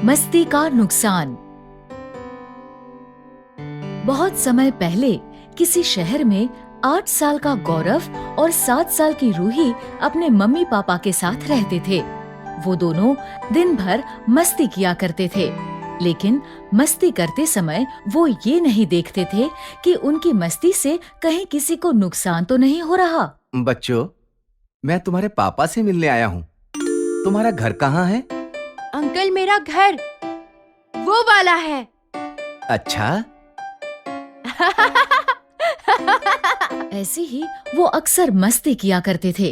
मस्ती का नुकसान। बहुत समय पहले किसी शहर में 8 साल का गौरव और 7 साल की रूही अपने मम्मी पापा के साथ रहते थे। वो दोनों दिन भर मस्ती किया करते थे, लेकिन मस्ती करते समय वो ये नहीं देखते थे कि उनकी मस्ती से कहीं किसी को नुकसान तो नहीं हो रहा। बच्चों, मैं तुम्हारे पापा से मिलने आया हूँ। तुम्हारा घर कहाँ है? अंकल, मेरा घर वो वाला है। अच्छा। ऐसे ही वो अक्सर मस्ती किया करते थे।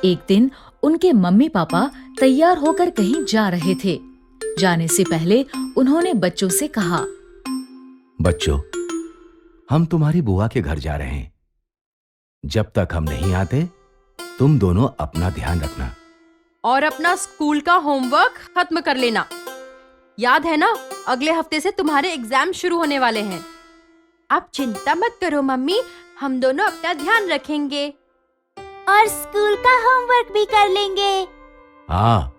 एक दिन उनके मम्मी पापा तैयार होकर कहीं जा रहे थे। जाने से पहले उन्होंने बच्चों से कहा, बच्चों, हम तुम्हारी बुआ के घर जा रहे हैं। जब तक हम नहीं आते, तुम दोनों अपना ध्यान रखना और अपना स्कूल का होमवर्क खत्म कर लेना। याद है ना, अगले हफ्ते से तुम्हारे एग्जाम शुरू होने वाले हैं। आप चिंता मत करो मम्मी, हम दोनों अपना ध्यान रखेंगे और स्कूल का होमवर्क भी कर लेंगे। हाँ,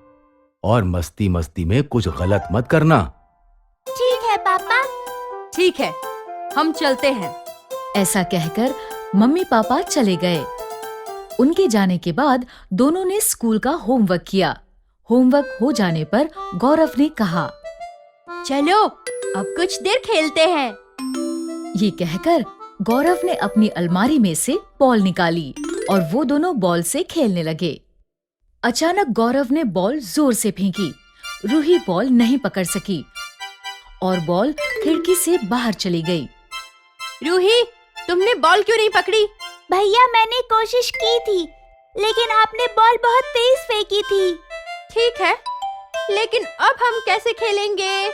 और मस्ती मस्ती में कुछ गलत मत करना। ठीक है पापा। ठीक है, हम चलते हैं। ऐसा कहकर मम्मी पापा चले गए। उनके जाने के बाद दोनों ने स्कूल का होमवर्क किया। होमवर्क हो जाने पर गौरव ने कहा, चलो अब कुछ देर खेलते हैं। ये कहकर गौरव ने अपनी अलमारी में से बॉल निकाली और वो दोनों बॉल से खेलने लगे। अचानक गौरव ने बॉल जोर से फेंकी। रूही बॉल नहीं पकड़ सकी और बॉल खिड़की से बाहर चली गई। रूही, तुमने बॉल क्यों नहीं पकड़ी? भैया, मैंने कोशिश की थी, लेकिन आपने बॉल बहुत तेज फेंकी थी। ठीक है, लेकिन अब हम कैसे खेलेंगे?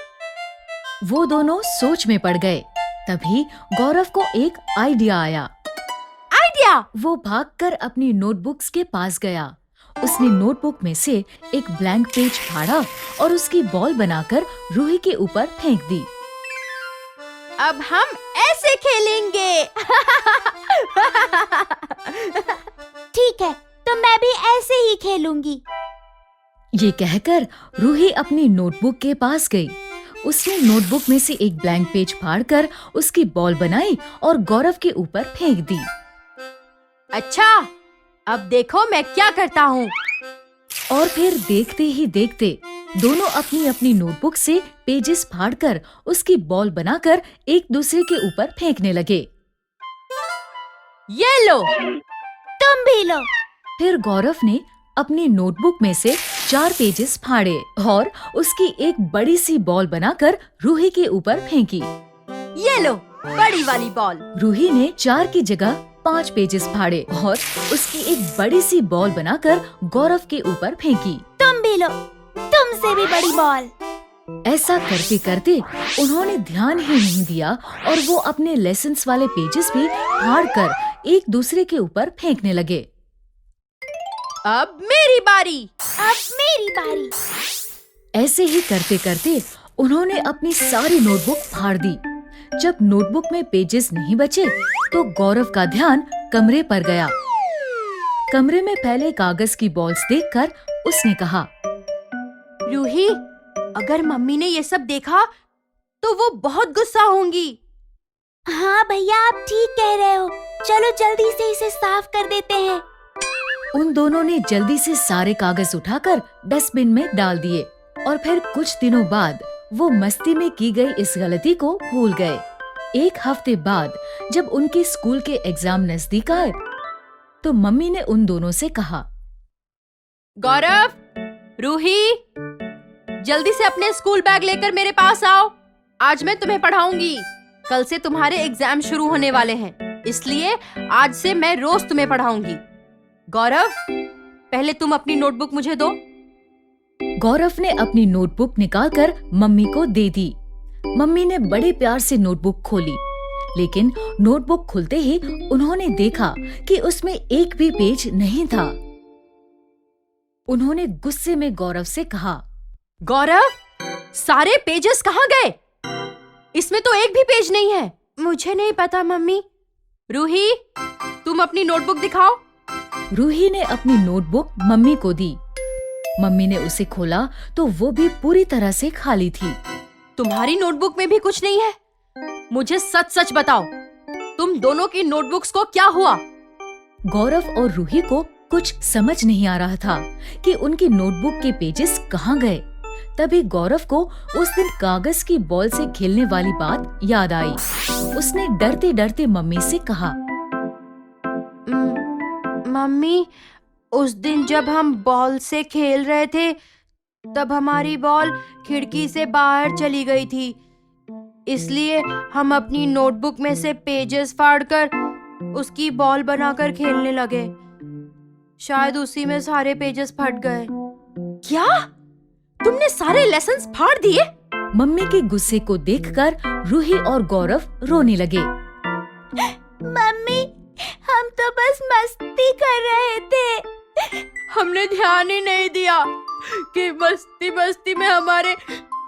वो दोनों सोच में पड़ गए। तभी गौरव को एक आइडिया आया। आइडिया? वो भागकर अपनी नोटबुक्स के पास गया। उसने नोटबुक में से एक ब्लैंक पेज फाड़ा और उसकी बॉल बनाकर रूही के ऊपर फेंक दी। अब हम ऐसे खेलेंगे। ठीक है, तो मैं भी ऐसे ही खेलूंगी। ये कहकर रूही अपनी नोटबुक के पास गई। उसने नोटबुक में से एक ब्लैंक पेज फाड़कर उसकी बॉल बनाई और गौरव के ऊपर फेंक दी। अच्छा, अब देखो मैं क्या करता हूँ। और फिर देखते ही देखते दोनों अपनी अपनी नोटबुक से पेजेस फाड़कर उसकी बॉल बनाकर एक दूसरे के ऊपर फेंकने लगे। ये लो। तुम भी लो। फिर गौरव ने अपनी नोटबुक में से 4 पेजेस फाड़े और उसकी एक बड़ी सी बॉल बनाकर रूही के ऊपर फेंकी। ये लो, बड़ी वाली बॉल। रूही ने 4 की जगह 5 पेजेस फाड़े और उसकी एक बड़ी सी बॉल बनाकर गौरव के ऊपर फेंकी। तुम भी लो, तुमसे भी बड़ी बॉल। ऐसा करते करते उन्होंने ध्यान ही नहीं दिया और वो अपने लेसन्स वाले पेजेस भी फाड़कर एक दूसरे के ऊपर फेंकने लगे। अब मेरी बारी। अब मेरी बारी। ऐसे ही करते करते उन्होंने अपनी सारी नोटबुक फाड़ दी। जब नोटबुक में पेजेस नहीं बचे तो गौरव का ध्यान कमरे पर गया। कमरे में फैले कागज की बॉल्स देखकर उसने कहा, रूही, अगर मम्मी ने ये सब देखा तो वो बहुत गुस्सा होंगी। हाँ भैया, आप ठीक कह रहे हो। चलो जल्दी से इसे साफ कर देते हैं। उन दोनों ने जल्दी से सारे कागज उठाकर डस्टबिन में डाल दिए और फिर कुछ दिनों बाद वो मस्ती में की गई इस गलती को भूल गए। एक हफ्ते बाद जब उनके स्कूल के एग्जाम नजदीक आए तो मम्मी ने उन दोनों से कहा, गौरव, रूही, जल्दी से अपने स्कूल बैग लेकर मेरे पास आओ। आज मैं तुम्हें पढ़ाऊंगी। कल से तुम्हारे एग्जाम शुरू होने वाले हैं, इसलिए आज से मैं रोज तुम्हें पढ़ाऊंगी। गौरव, पहले तुम अपनी नोटबुक मुझे दो। गौरव ने अपनी नोटबुक निकालकर मम्मी को दे दी। मम्मी ने बड़े प्यार से नोटबुक खोली, लेकिन नोटबुक खुलते ही उन्होंने देखा कि उसमें एक भी पेज नहीं था। उन्होंने गुस्से में गौरव से कहा, गौरव, सारे पेजेस कहाँ गए? इसमें तो एक भी पेज नहीं है। मुझे नहीं पता मम्मी। रूही, तुम अपनी नोटबुक दिखाओ। रूही ने अपनी नोटबुक मम्मी को दी। मम्मी ने उसे खोला तो वो भी पूरी तरह से खाली थी। तुम्हारी नोटबुक में भी कुछ नहीं है? मुझे सच सच बताओ, तुम दोनों की नोटबुक्स को क्या हुआ? गौरव और रूही को कुछ समझ नहीं आ रहा था कि उनकी नोटबुक के पेजेस कहाँ गए। तभी गौरव को उस दिन कागज की बॉल से खेलने वाली बात याद आई। उसने डरते डरते मम्मी से कहा, मम्मी, उस दिन जब हम बॉल से खेल रहे थे तब हमारी बॉल खिड़की से बाहर चली गई थी, इसलिए हम अपनी नोटबुक में से पेजेस फाड़कर उसकी बॉल बनाकर खेलने लगे। शायद उसी में सारे पेजेस फट गए। क्या? तुमने सारे लेसन्स फाड़ दिए? मम्मी के गुस्से को देखकर रूही और गौरव रोने लगे। मम्मी, हम तो बस मस्ती कर रहे थे। हमने ध्यान ही नहीं दिया कि मस्ती मस्ती में हमारे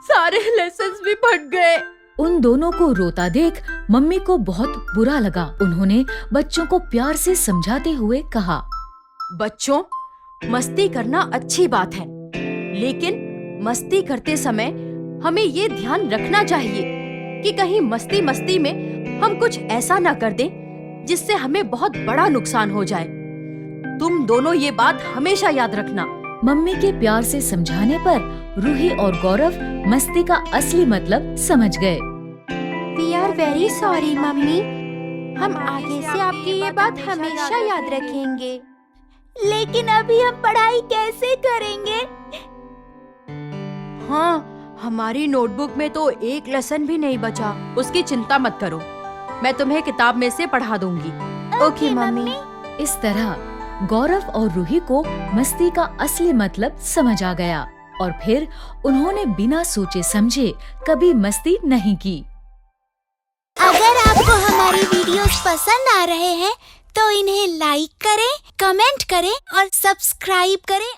सारे लेसन्स भी फट गए। उन दोनों को रोता देख मम्मी को बहुत बुरा लगा। उन्होंने बच्चों को प्यार से समझाते हुए कहा, बच्चों, मस्ती करना अच्छी बात है, लेकिन मस्ती करते समय हमें ये ध्यान रखना चाहिए कि कहीं मस्ती मस्ती में हम कुछ ऐसा न कर दें जिससे हमें बहुत बड़ा नुकसान हो जाए। तुम दोनों ये बात हमेशा याद रखना। मम्मी के प्यार से समझाने पर रूही और गौरव मस्ती का असली मतलब समझ गए। We are very sorry mummy, हम आगे से आपकी ये बात हमेशा याद रखेंगे। लेकिन अभी हम पढ़ाई कैसे करेंगे? हाँ, हमारी नोटबुक में तो एक लेसन भी नहीं बचा। उसकी चिंता मत करो, मैं तुम्हें किताब में से पढ़ा दूंगी। Okay mummy. इस तरह गौरव और रूही को मस्ती का असली मतलब समझ आ गया और फिर उन्होंने बिना सोचे समझे कभी मस्ती नहीं की। अगर आपको हमारी वीडियोस पसंद आ रहे हैं तो इन्हें लाइक करें, कमेंट करें और सब्सक्राइब करें